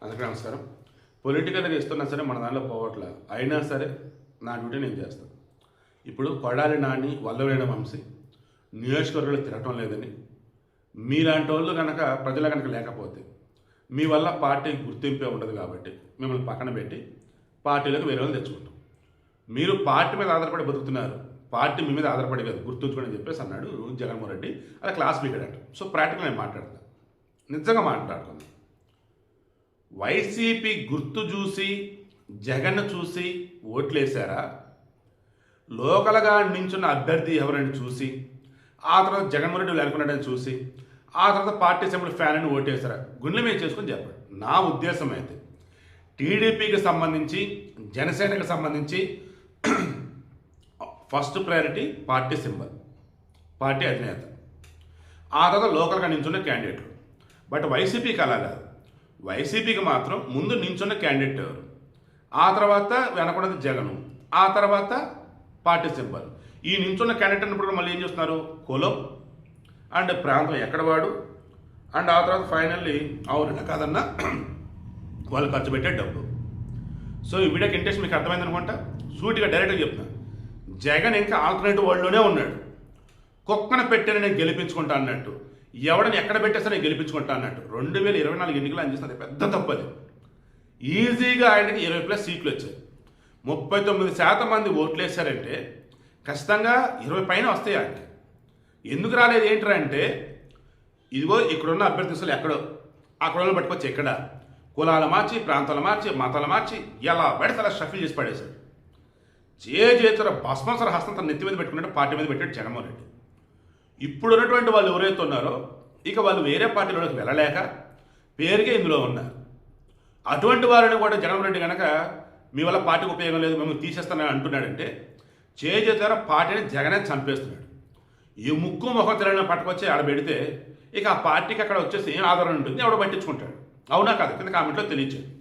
అందరికీ నమస్కారం. పొలిటికల్గా ఇస్తున్నా సరే మన దానిలో పోవట్లే, అయినా సరే నా డ్యూటీ నేను చేస్తాను. ఇప్పుడు కొడాలి నాని, వల్లవేణ వంశీ నియోజకవర్గంలో తిరగటం లేదని, మీలాంటి వాళ్ళు కనుక ప్రజల కనుక లేకపోతే మీ వల్ల పార్టీ గుర్తింపే ఉండదు కాబట్టి మిమ్మల్ని పక్కన పెట్టి పార్టీలకు వేరే వాళ్ళు తెచ్చుకుంటాం. మీరు పార్టీ మీద ఆధారపడి బతుకుతున్నారు, పార్టీ మీ మీద ఆధారపడి కాదు, గుర్తుంచుకోండి అని చెప్పేసి అన్నాడు జగన్మోహన్ రెడ్డి. అలా క్లాస్ స్పీకర్ అంట. సో ప్రాక్టికల్ నేను మాట్లాడతాను, నిజంగా మాట్లాడుకుందాం. వైసీపీ గుర్తు చూసి జగన్ చూసి ఓట్లేశారా, లోకల్గా నించున్న అభ్యర్థి ఎవరైనా చూసి ఆ తర్వాత జగన్మోహన్ రెడ్డి అనుకున్నాడని చూసి ఆ తర్వాత పార్టీ సింబల్ ఫ్యాన్ అని ఓటేశారా? గుండెల మీద చేసుకొని చెప్పండి. నా ఉద్దేశం అయితే టీడీపీకి సంబంధించి జనసేనకి సంబంధించి first priority party symbol, party అధినేత, ఆ తర్వాత లోకల్గా నించున్న క్యాండిడేట్లు. బట్ వైసీపీకి అలా కాదు. వైసీపీకి మాత్రం ముందు నించున్న క్యాండిడేట్ ఎవరు, ఆ తర్వాత వెనకున్నది జగను, ఆ తర్వాత పార్టీ సింబల్. ఈ నించున్న క్యాండిడేట్ అన్నప్పుడు మళ్ళీ ఏం చేస్తున్నారు, కులం అండ్ ప్రాంతం ఎక్కడ వాడు, అండ్ ఆ తర్వాత ఫైనల్లీ అవునన్నా కాదన్నా వాళ్ళు ఖర్చు పెట్టే డబ్బు. సో ఈ వీడియోకి ఇంట్రెస్ట్ మీకు అర్థమైంది అనుకుంటా. సూటిగా డైరెక్ట్గా చెప్తున్నా, జగన్ ఇంకా ఆల్టర్నేటివ్ వరల్డ్లోనే ఉన్నాడు. కుక్కను పెట్టిన నేను గెలిపించుకుంటా అన్నట్టు, ఎవడని ఎక్కడ పెట్టేస్తే నేను గెలిపించుకుంటా అన్నట్టు. 2024 ఎన్నికలు ఆయన చేసిన పెద్ద తప్పది. ఈజీగా ఆయనకి 20+ సీట్లు వచ్చాయి. 39% మంది ఓట్లు వేశారంటే ఖచ్చితంగా 20 పైన వస్తాయి ఆయనకి. ఎందుకు రాలేదు ఏంట్రా అంటే, ఇదిగో ఇక్కడున్న అభ్యర్థిస్తులు ఎక్కడో అక్కడ వాళ్ళు పట్టుకొచ్చి ఇక్కడ కులాలు మార్చి, ప్రాంతాలు మార్చి, మతాలు మార్చి ఎలా పడితే అలా షఫిల్ చేసి పడేశాడు. చేతుల భస్మసర హస్తం తన నెత్తి మీద పెట్టుకున్నట్టు పార్టీ మీద పెట్టాడు జగన్మోహన్ రెడ్డి. ఇప్పుడు ఉన్నటువంటి వాళ్ళు ఎవరైతే ఉన్నారో ఇక వాళ్ళు వేరే పార్టీలోకి వెళ్ళలేక పేరుకే ఇందులో ఉన్నారు. అటువంటి వారిని కూడా జగన్మోహన్ రెడ్డి కనుక మీ వల్ల పార్టీకి ఉపయోగం లేదు, మేము తీసేస్తానని అంటున్నాడంటే చేతుల పార్టీని జగనే చంపేస్తున్నాడు. ఈ ముక్కు ముఖం తెలంగాణ పట్టుకొచ్చి ఆడ పెడితే ఇక ఆ పార్టీకి అక్కడ వచ్చేసి ఏం ఆధారం ఉంటుంది, ఎవడో పట్టించుకుంటాడు. అవునా కాదు? కింద కామెంట్లో తెలియచేయండి.